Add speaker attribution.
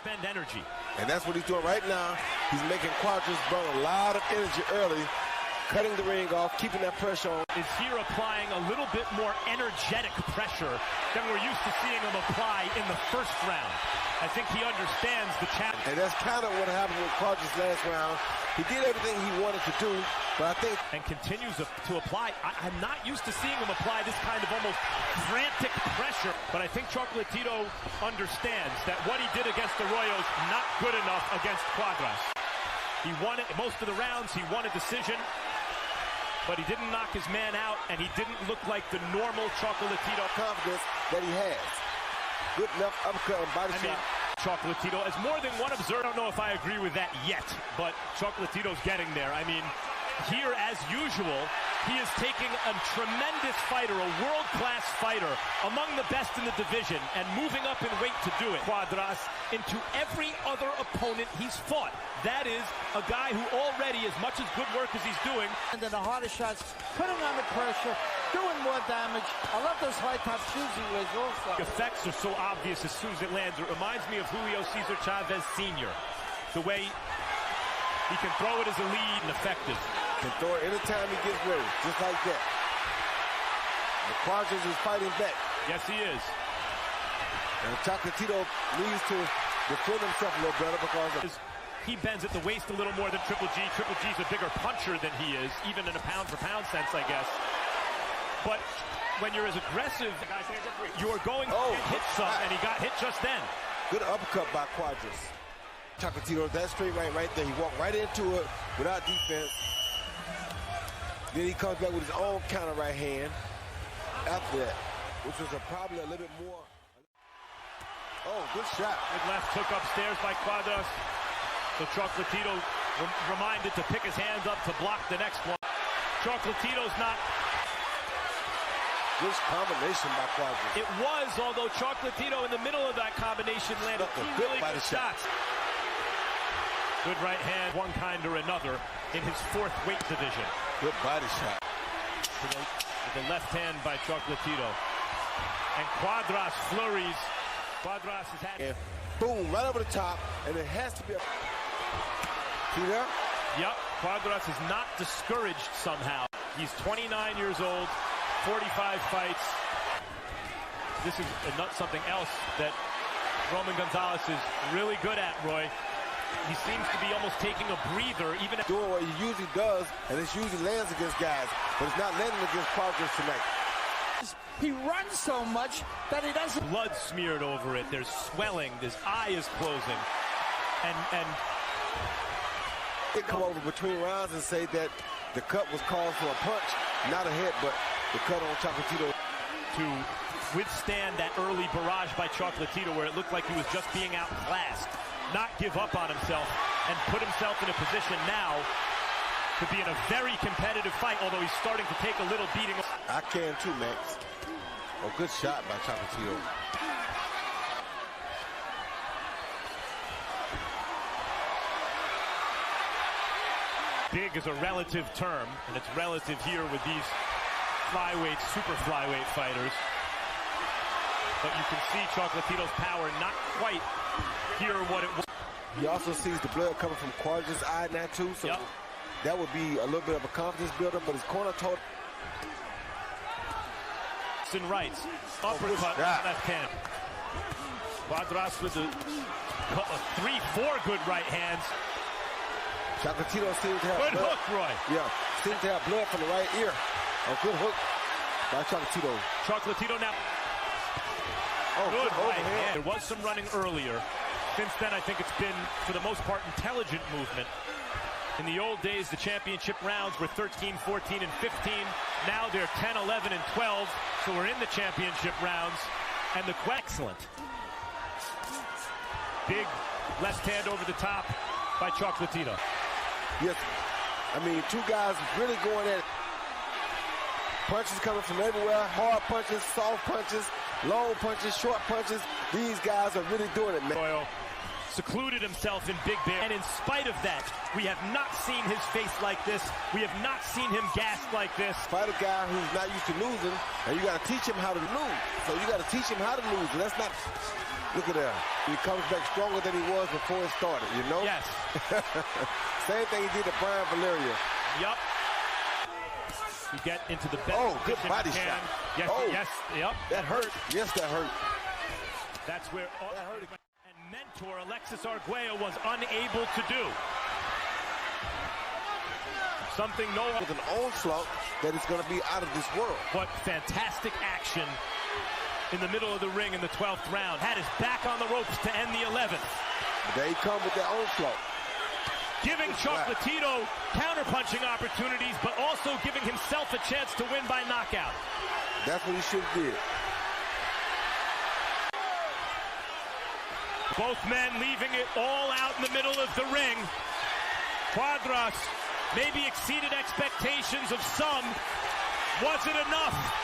Speaker 1: expend energy.
Speaker 2: And that's what he's doing right now. He's making Cuadras burn a lot of energy early, cutting the ring off, keeping that pressure on.
Speaker 1: Is here applying a little bit more energetic pressure than we're used to seeing him apply in the first round. I think he understands the challenge.
Speaker 2: And that's kind of what happened with Cuadras last round. He did everything he wanted to do, but I think...
Speaker 1: And continues to apply. I'm not used to seeing him apply this kind of almost frantic pressure, but I think Chocolatito understands that what he did against Arroyo's not good enough against Cuadras. He won it most of the rounds. He won a decision, but he didn't knock his man out, and he didn't look like the normal Chocolatito.
Speaker 2: Confidence that he has. Good enough uppercut and body shot.
Speaker 1: Chocolatito, as more than one observer, I don't know if I agree with that yet, but Chocolatito's getting there. I mean, here, as usual, he is taking a tremendous fighter, a world-class fighter, among the best in the division, and moving up in weight to do it. Cuadras into every other opponent he's fought. That is a guy who already, as much as good work as he's doing,
Speaker 3: and then the harder shots, putting on the pressure, doing more damage. I love those high-top shoes he wears also.
Speaker 1: The effects are so obvious as soon as it lands. It reminds me of Julio Cesar Chavez Sr. The way he can throw it as a lead and effective.
Speaker 2: Can throw it anytime he gets ready, just like that. The Cuadras is fighting back.
Speaker 1: Yes, he is.
Speaker 2: And Chocolatito needs to defend himself a little better because
Speaker 1: he bends at the waist a little more than Triple G. Triple G's a bigger puncher than he is, even in a pound-for-pound sense, I guess. But when you're as aggressive, you're going to hit some, and he got hit just then.
Speaker 2: Good uppercut by Cuadras. Chocolatito, that straight right there. He walked right into it without defense. Then he comes back with his own counter right hand after that, which was probably a little bit more. Oh, good shot.
Speaker 1: Good left hook upstairs by Cuadras. So Chocolatito reminded to pick his hands up to block the next one. Chocolatito's not...
Speaker 2: Good combination by Cuadras.
Speaker 1: It was, although Chocolatito in the middle of that combination landed two really good shots. Good right hand, one kind or another, in his fourth weight division.
Speaker 2: Good body shot.
Speaker 1: With the left hand by Chocolatito. And Cuadras flurries. Cuadras has had...
Speaker 2: And boom, right over the top, and it has to be a... See there?
Speaker 1: Yep, Cuadras is not discouraged somehow. He's 29 years old, 45 fights. This is something else that Roman Gonzalez is really good at, Roy. He seems to be almost taking a breather, even
Speaker 2: doing what he usually does, and it usually lands against guys, but it's not landing against Cuadras tonight.
Speaker 3: He runs so much that he doesn't...
Speaker 1: Blood smeared over it. There's swelling. His eye is closing. And
Speaker 2: they come over between rounds and say that the cut was called for a punch, not a hit, but the cut on Chocolatito.
Speaker 1: To withstand that early barrage by Chocolatito where it looked like he was just being outclassed. Not give up on himself and put himself in a position now to be in a very competitive fight, although he's starting to take a little beating.
Speaker 2: I can too, Max. Oh, good shot by Chocolatito.
Speaker 1: Big is a relative term, and it's relative here with these flyweight, super flyweight fighters. But you can see Chocolatito's power not quite here what it was.
Speaker 2: He also sees the blood coming from Cuadras' eye now too, so that would be a little bit of a confidence builder, but his corner told...
Speaker 1: And rights, uppercut, left hand. Cuadras with a 3-4 good right hands.
Speaker 2: Chocolatito seems to have
Speaker 1: good
Speaker 2: blood.
Speaker 1: Hook, Roy.
Speaker 2: Yeah, seems to have blood from the right ear. A good hook by Chocolatito.
Speaker 1: Chocolatito now.
Speaker 2: Oh,
Speaker 1: good right hand. There was some running earlier. Since then, I think it's been, for the most part, intelligent movement. In the old days, the championship rounds were 13, 14, and 15. Now they're 10, 11, and 12. So we're in the championship rounds. And the excellent. Big left hand over the top by Chocolatito.
Speaker 2: Yes, I mean, two guys really going at it. Punches coming from everywhere, hard punches, soft punches, long punches, short punches. These guys are really doing it, man.
Speaker 1: Doyle secluded himself in Big Bear, and in spite of that, we have not seen his face like this. We have not seen him gassed like this.
Speaker 2: Fight a guy who's not used to losing, and you got to teach him how to lose. So you got to teach him how to lose, and that's not... Look at that. He comes back stronger than he was before it started, you know?
Speaker 1: Yes.
Speaker 2: Same thing he did to Brian Valeria.
Speaker 1: Yup. You get into the best.
Speaker 2: Oh, good body shot.
Speaker 1: Yes,
Speaker 2: oh,
Speaker 1: yes, yep.
Speaker 2: That hurt. Yes, that hurt.
Speaker 1: That's where and mentor Alexis Arguello was unable to do. Something no one
Speaker 2: with an onslaught that is going to be out of this world.
Speaker 1: What fantastic action in the middle of the ring in the 12th round. Had his back on the ropes to end the 11th.
Speaker 2: There he come with that onslaught.
Speaker 1: Giving Chocolatito counter-punching opportunities, but also giving himself a chance to win by knockout.
Speaker 2: That's what he should have did.
Speaker 1: Both men leaving it all out in the middle of the ring. Cuadras maybe exceeded expectations of some. Was it enough?